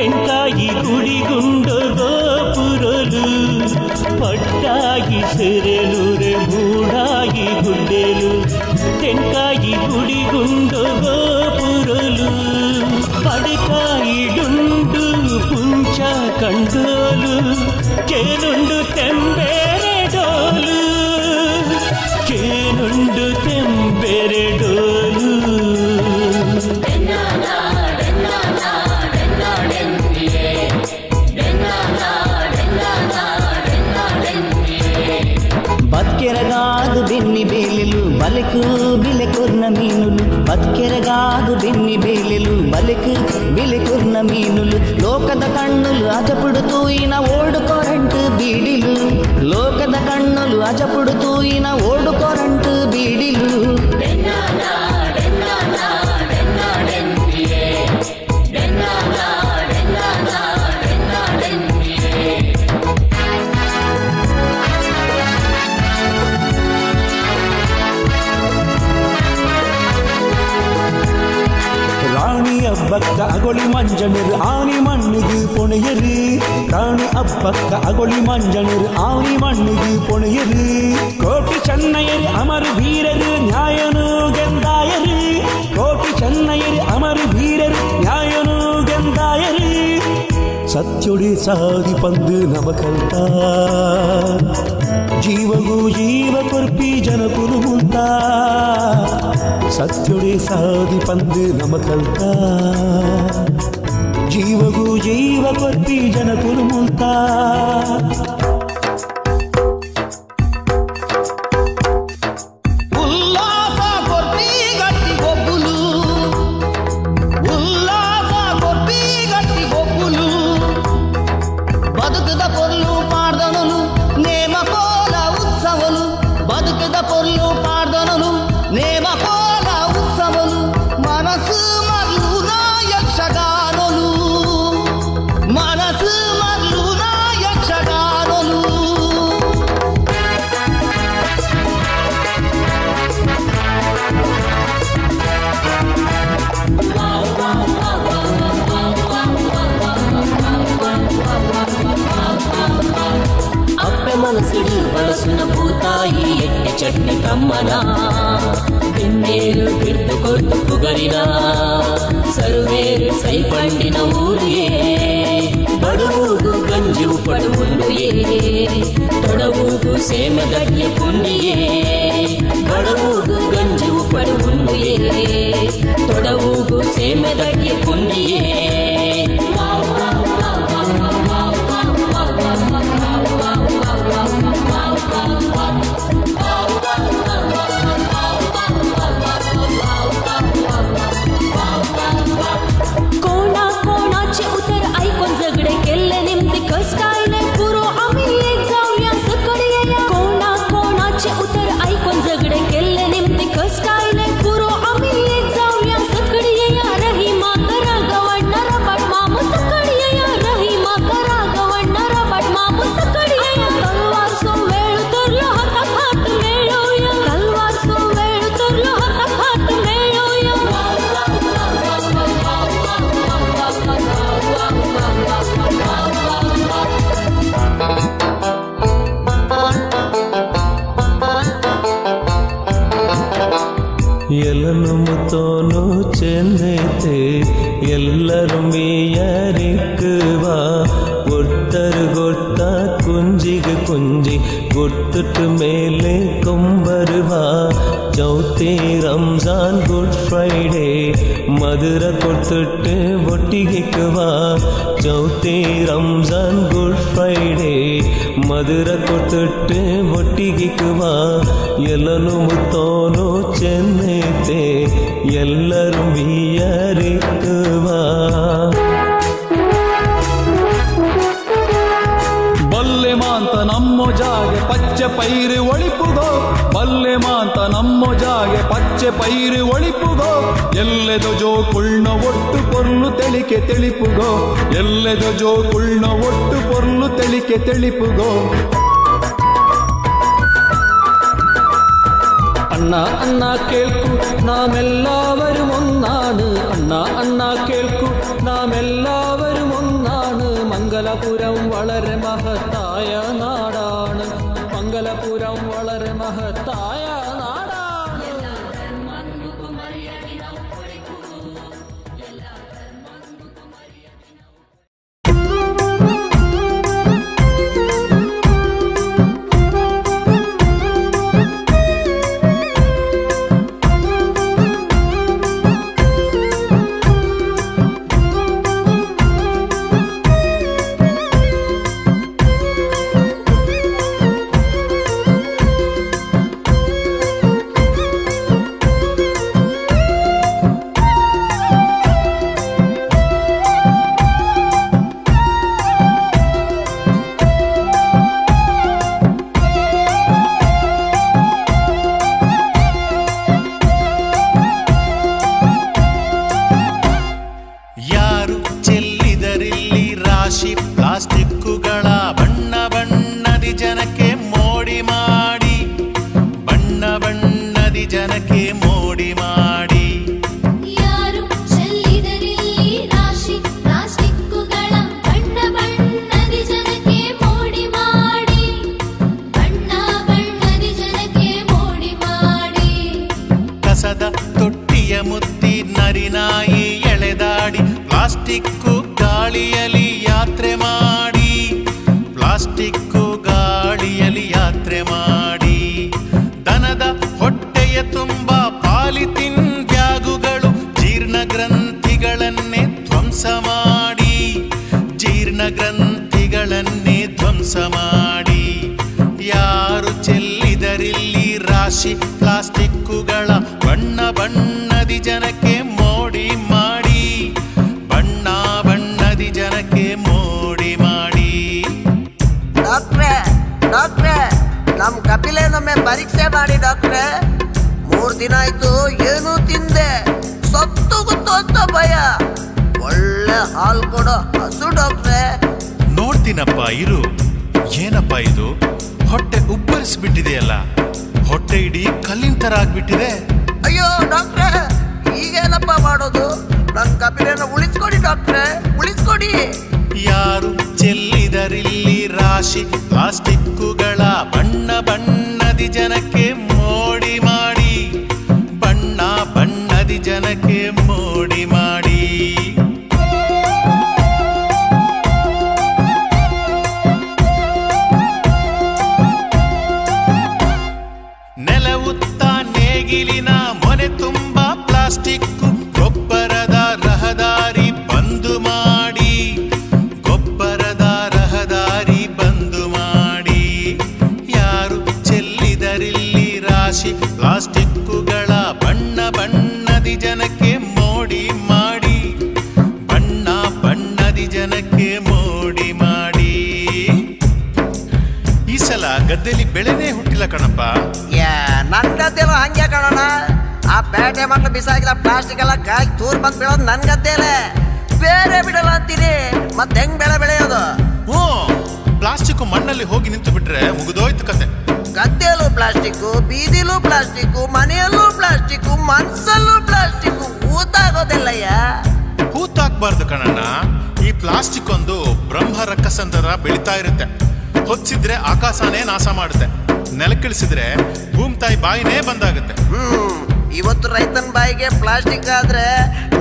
టెంకాయి గుడి గుండొ గోపురలు పట్టాయి సెరెలురే మూడాయి గుడ్డెలు టెంకాయి గుడి గుండొ గోపురలు పడికాయిడుండు పుంచ కండోలు కేనుండు తెంబెరెడోలు కేనుండు తెంబెరెడోలు బతికెరగాదు బెన్ని బేలెలు బలెకు బిలెకుర్న మీనులు బతికెరగాదు బెన్ని బేలెలు బలెకు బిలెకుర్న మీనులు లోకದ కన్నులు అజపుడుతూయిన ఓడుకోరంటు బీడిలు లోకದ కన్నులు అజపుడుతూయిన ఓడుకోరంటు బీడిలు ராணி அப்பக்க அகொளி மஞ்சள் ஆணி மண்ணுக்கு பொணையரு ராணி அப்பக்க அகொளி மஞ்சள் ஆணி மண்ணுக்கு பொணையரு கோட்டி சென்னையர் அமர் வீரரு ஞாயனு கெந்தாயரு கோட்டி சென்னையர் அமர் வீரர் ஞாயனு கெந்தாயரு ಸತ್ಯೊಡೆ ಸಾದಿ ಪಂದು ನಮಕಂತ ಜೀವಗೂ ಜೀವ ಕೊರ್ಪಿ ಜನಕುಲು ಮುಂತ ಸತ್ಯೊಡೆ ಸಾದಿ ಪಂದು ನಮಕಂತ ಜೀವಗೂ ಜೀವ ಕೊರ್ಪಿ ಜನಕುಲು ಮುಂತ మనసుడు బలసున పూతాయి ఎట్టి చట్ని కమ్మనా బిన్నేరు బిర్దు కొట్టు పుగరినా సరువేరు సైపండిన ఊరియే బడువుగు గంజు పడువుండుయే తొడవుగు సేమగడ్య పుండియే బడువుగు గంజు పడువుండుయే తొడవుగు సేమగడ్య పుండియే ಎಲನುಮುತೋನು ಚೆನ್ನೈತೆ ಎಲ್ಲರೂ ಮೇಯರಿಕ್ಕುವ ಒಟ್ಟರು ಗೊತ್ತ ಕುಂಜಿಗೆ ಕುಂಜಿ ಗೊತ್ತುಟ್ಟು ಮೇಲೆ ಕೊಂಬರುವ ಚೌತಿ ರಂಜಾನ್ ಗುಡ್ ಫ್ರೈಡೇ ಮಧುರ ಕೊಟ್ಟುಟ್ಟು ಒಟ್ಟಿಗೆಕ್ಕುವ ಚೌತಿ ರಂಜಾನ್ ಗುಡ್ ಫ್ರೈಡೇ ಮಧುರ ಕೊಟ್ಟುಟ್ಟು ಒಟ್ಟಿಗೆಕ್ಕುವ ಎಲನುಮುತೋನು ಚೆನ್ನೈತೆ ಎಲ್ಲರೂ ಮೇಯರಿಕ್ಕುವ ಬಲ್ಲೆಮಾಂತ ನಮ್ಮ ಜಾಗೆ ಪಚ್ಚೆ ಪೈರು ಒಳಿಪುಗೋ ಬಲ್ಲೆಮಾಂತ ನಮ್ಮ ಜಾಗೆ ಪಚ್ಚೆ ಪೈರು ಒಳಿಪುಗೋ ಎಲ್ಲೆದು ಜೋ ಕುಳ್ಳ ಒಟ್ಟು ಪೊರ್ಲು ತೆಳಿಕೆ ತೆಳಿಪುಗೋ ಎಲ್ಲೆದು ಜೋ ಕುಳ್ಳ ಒಟ್ಟು ಪೊರ್ಲು ತೆಳಿಕೆ ತೆಳಿಪುಗೋ അണ്ണ അണ്ണ കേൾക്കൂ നാം എല്ലാവരും ഒന്നാണ് അണ്ണ അണ്ണ കേൾക്കൂ നാം എല്ലാവരും ഒന്നാണ് മംഗലപുരം വളരെ മഹത്തായ നാടാണ്. മംഗലപുരം വളരെ മഹത്തായ നാടാണ്. ಪ್ಲಾಸ್ಟಿಕ್ಕುಗಳ ಬಣ್ಣ ಬಣ್ಣದಿ ಜನಕ್ಕೆ ಮೋಡಿ ಮಾಡಿ, ಬಣ್ಣ ಬಣ್ಣದಿ ಜನಕ್ಕೆ ಮೋಡಿ ಮಾಡಿ. ಯಾರು ಚೆಲ್ಲಿದರಿಲ್ಲಿ ರಾಶಿ ಪ್ಲಾಸ್ಟಿಕ್ಕುಗಳ ಬಣ್ಣ ಬಣ್ಣದಿ ಜನಕ್ಕೆ ಮೋಡಿ ಮಾಡಿ, ಬಣ್ಣ ಬಣ್ಣದಿ ಜನಕ್ಕೆ ಮೋಡಿ ಮಾಡಿ. ಕಸದ ತೊಟ್ಟಿಯ ಮುತ್ತಿ ನರಿನಾಯಿ ಎಳೆದಾಡಿ ಪ್ಲಾಸ್ಟಿಕ್ಕು ಗಾಳಿಯಲ್ಲಿ ಯಾತ್ರೆ ಮಾಡಿ, ಪ್ಲಾಸ್ಟಿಕ್ಕು ಗಾಳಿಯಲ್ಲಿ ಯಾತ್ರೆ ಮಾಡಿ. ದನದ ಹೊಟ್ಟೆಯ ತುಂಬ ಪಾಲಿಥಿನ್ ಬ್ಯಾಗುಗಳು ಜೀರ್ಣ ಗ್ರಂಥಿಗಳನ್ನೇ ಧ್ವಂಸ ಮಾಡಿ, ಜೀರ್ಣ ಗ್ರಂಥಿಗಳನ್ನೇ ಧ್ವಂಸ ಮಾಡಿ. ಯಾರು ಚೆಲ್ಲಿದರಿಲ್ಲಿ ರಾಶಿ ಪ್ಲಾಸ್ಟಿಕ್ಕುಗಳ ಬಣ್ಣ ಬಣ್ಣದಿ ಜನಕ್ಕೆ ಮೋಡಿ ಮಾಡಿ, ಬಣ್ಣ ಬಣ್ಣದಿ ಜನಕ್ಕೆ ಮೋಡಿ ಮಾಡಿ. ಡಾಕ್ಟ್ರೇ ಡಾಕ್ಟ್ರೇ ನಮ್ ಕಪಿಲೇನೊಮ್ಮೆ ಪರೀಕ್ಷೆ ಮಾಡಿ ಡಾಕ್ಟ್ರೇ. 3 ದಿನ ಆಯ್ತು ಏನು ತಿಂದೆ, ಸತ್ತು ಗೊತ್ತು ಅಂತ ಭಯ. ಒಳ್ಳೆ ಹಾಲು ಕೊಡೋ ಹಸು ಡಾಕ್ಟ್ರೇ. ನೋಡ್ತೀನಪ್ಪ ಇರು. ಏನಪ್ಪ ಇದು, ಹೊಟ್ಟೆ ಉಬ್ಬರಿಸ್ಬಿಟ್ಟಿದೆಯಲ್ಲ, ಹೊಟ್ಟೆ ಇಡೀ ಕಲ್ಲಿನ ತರ ಆಗ್ಬಿಟ್ಟಿದೆ. ಅಯ್ಯೋ ಡಾಕ್ಟ್ರೇ ಈಗೇನಪ್ಪ ಮಾಡೋದು? ನನ್ ಕಪಿಲೇನ ಉಳಿಸ್ಕೊಡಿ ಡಾಕ್ಟ್ರೇ, ಉಳಿಸ್ಕೊಡಿ. ಯಾರು ಚೆಲ್ಲಿದರಿಲ್ಲಿ ರಾಶಿ ಪ್ಲಾಸ್ಟಿಕ್ಕುಗಳ ಬಣ್ಣ ಬಣ್ಣದಿ ಜನಕ್ಕೆ ಮೋಡಿ ಮಾಡಿ, ಬಣ್ಣ ಬಣ್ಣದಿ ಜನಕ್ಕೆ ಮೋಡಿ ಮಾಡಿ. ನೆಲವುತ್ತ ನೇಗಿಲಿನ ಮೊನೆ ತುಂಬ ಪ್ಲಾಸ್ಟಿಕ್ಕು, ಗೊಬ್ಬರದ ರಹದಾರಿ ಬಂದು ಮಾಡಿ, ಗೊಬ್ಬರದ ರಹದಾರಿ ಬಂದು ಮಾಡಿ. ಯಾರು ಚೆಲ್ಲಿದರಿಲ್ಲಿ ರಾಶಿ ಪ್ಲಾಸ್ಟಿಕ್ಕುಗಳ ಬಣ್ಣ ಬಣ್ಣದಿ ಜನಕ್ಕೆ ಮೋಡಿ ಮಾಡಿ, ಬಣ್ಣ ಬಣ್ಣದಿ ಜನಕ್ಕೆ ಮೋಡಿ ಮಾಡಿ. ಈ ಸಲ ಗದ್ದೆಲಿ ಬೆಳೆನೇ ಹುಟ್ಟಿಲ್ಲ ಕಣಪ್ಪ. ನನ್ ಗದ್ದೆಲೂ ಹಂಗೆ ಕಣೋಣ. ಆ ಪೇಟೆ ಮಣ್ಣು ಬಿಸಾಕಿದ ಪ್ಲಾಸ್ಟಿಕ್ ಎಲ್ಲ ಗಾಯ ತೂರ್ ಬಂದ್ ಬೀಳೋದು ನನ್ ಗದ್ದೆಲೆ. ಬೇರೆ ಬಿಡಲ್ಲ ಅಂತೀನಿ, ಮತ್ತೆ ಹೆಂಗ್ ಬೆಳೆ ಬೆಳೆಯೋದು? ಪ್ಲಾಸ್ಟಿಕ್ ಮಣ್ಣಲ್ಲಿ ಹೋಗಿ ನಿಂತು ಬಿಟ್ರೆ ಮುಗಿದೋಯ್ತು ಕತೆ. ಗದ್ದೆಯಲ್ಲೂ ಪ್ಲಾಸ್ಟಿಕ್, ಬೀದಿಲೂ ಪ್ಲಾಸ್ಟಿಕ್, ಮನೆಯಲ್ಲೂ ಪ್ಲಾಸ್ಟಿಕ್, ಮನ್ಸಲ್ಲೂ ಪ್ಲಾಸ್ಟಿಕ್. ಹೂತಾಗೋದಿಲ್ಲಯ್ಯ. ಹೂತಾಕ್ಬಾರ್ದು ಕಣಣ್ಣ. ಈ ಪ್ಲಾಸ್ಟಿಕ್ ಒಂದು ಬ್ರಹ್ಮ ರಕ್ಕಸಂತರ ಬೆಳಿತಾ ಇರುತ್ತೆ. ಹೊಚ್ಚಿದ್ರೆ ಆಕಾಶನೇ ನಾಶ ಮಾಡುತ್ತೆ, ನೆಲಕ್ಕಿಳಿಸಿದ್ರೆ ಭೂಮಿ ತಾಯಿ ಬಾಯಿನೇ ಬಂದಾಗುತ್ತೆ. ಇವತ್ತು ರೈತನ ಬಾಯಿಗೆ ಪ್ಲಾಸ್ಟಿಕ್ ಆದ್ರೆ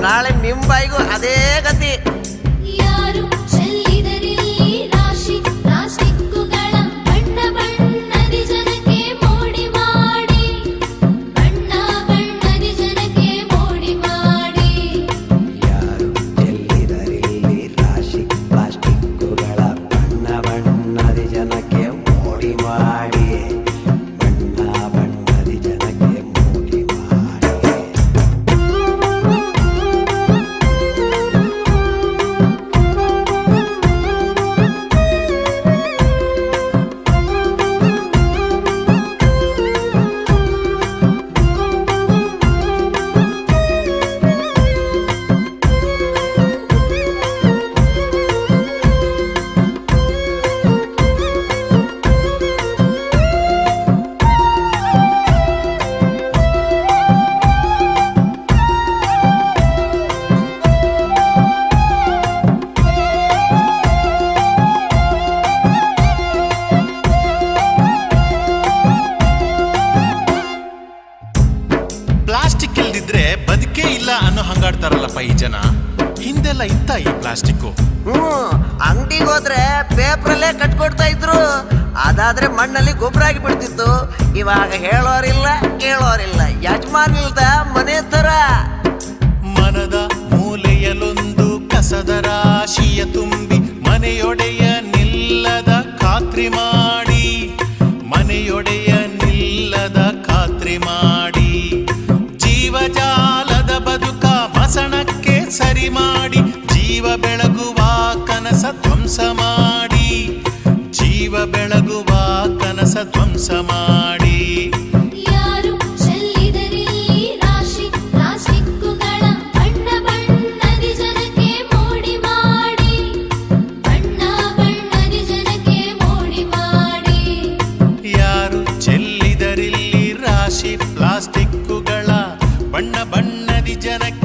ನಾಳೆ ನಿಮ್ ಬಾಯಿಗೂ ಅದೇ ಗತಿ. ಯಾರು ಚೆಲ್ಲಿದರಿಲ್ಲಿ ರಾಶಿ ಪ್ಲಾಸ್ಟಿಕ್ಕುಗಳ ಬಣ್ಣ ಬಣ್ಣದಿ ಜನಕ್ಕೆ ಮೋಡಿ ಮಾಡಿ, ಬಣ್ಣ ಬಣ್ಣದಿ ಜನಕ್ಕೆ ಮೋಡಿ ಮಾಡಿ. ಯಾರು ಚೆಲ್ಲಿದರಿಲ್ಲಿ ರಾಶಿ ಪ್ಲಾಸ್ಟಿಕ್ಕುಗಳ ಬಣ್ಣ ಬಣ್ಣದಿ ಜನಕ್ಕೆ ಮೋಡಿ ಮಾಡಿ, ಬಣ್ಣ ಬಣ್ಣದಿ ಜನಕ್ಕೆ ಮೋಡಿ ಮಾಡಿ. ನೋಡಿದ್ರೆ ಬದುಕೇ ಇಲ್ಲ ಅನ್ನೋ ಹಂಗಾಡ್ತಾರಲ್ಲಪ್ಪ ಈ ಜನ. ಹಿಂದೆಲ್ಲ ಇತ್ತ ಈ ಪ್ಲಾಸ್ಟಿಕ್? ಅಂಗಡಿಗೆ ಹೋದ್ರೆ ಪೇಪರಲ್ಲೇ ಕಟ್ಕೊಡ್ತಾ ಇದ್ರು. ಅದಾದ್ರೆ ಮಣ್ಣಲ್ಲಿ ಗೊಬ್ಬರ ಆಗಿ ಬಿಡ್ತಿತ್ತು. ಇವಾಗ ಹೇಳೋರಿಲ್ಲ ಕೇಳೋರಿಲ್ಲ, ಯಜಮಾನಿಲ್ದ ಮನೆ ತರ. ಮನದ ಮೂಲೆಯಲ್ಲೊಂದು ಕಸದ ರಾಶಿಯ ತುಂಬಿ ಮನೆಯೊಡೆಯ ನಿಲ್ಲದ ಖಾತ್ರಿ ಮಾಡಿ, ಮನೆಯೊಡೆಯ ನಿಲ್ಲದ ಖಾತ್ರಿ ಮಾಡಿ, ಜೀವಜಾಲದ ಬದುಕ ಮಸಣಕ್ಕೆ ಸರಿ ಮಾಡಿ, ಜೀವ ಬೆಳಗುವ ಕನಸ ಧ್ವಂಸ ಮಾಡಿ, ಜೀವ ಬೆಳಗುವ ಕನಸ ಧ್ವಂಸ ಮಾಡಿ. ಯಾರು ಚೆಲ್ಲಿದರಿಲ್ಲಿ ರಾಶಿ ಪ್ಲಾಸ್ಟಿಕ್ಕುಗಳ ಬಣ್ಣ ಬಣ್ಣದಿ ಜನಕ್ಕೆ ಮೋಡಿ ಮಾಡಿ, ಬಣ್ಣ ಬಣ್ಣದಿ ಜನಕ್ಕೆ ಮೋಡಿ ಮಾಡಿ. ಯಾರು ಚೆಲ್ಲಿದರಿಲ್ಲಿ ರಾಶಿ ಪ್ಲಾಸ್ಟಿಕ್ಕುಗಳ ಬಣ್ಣ ಬಣ್ಣದಿ ಜನಕ್ಕೆ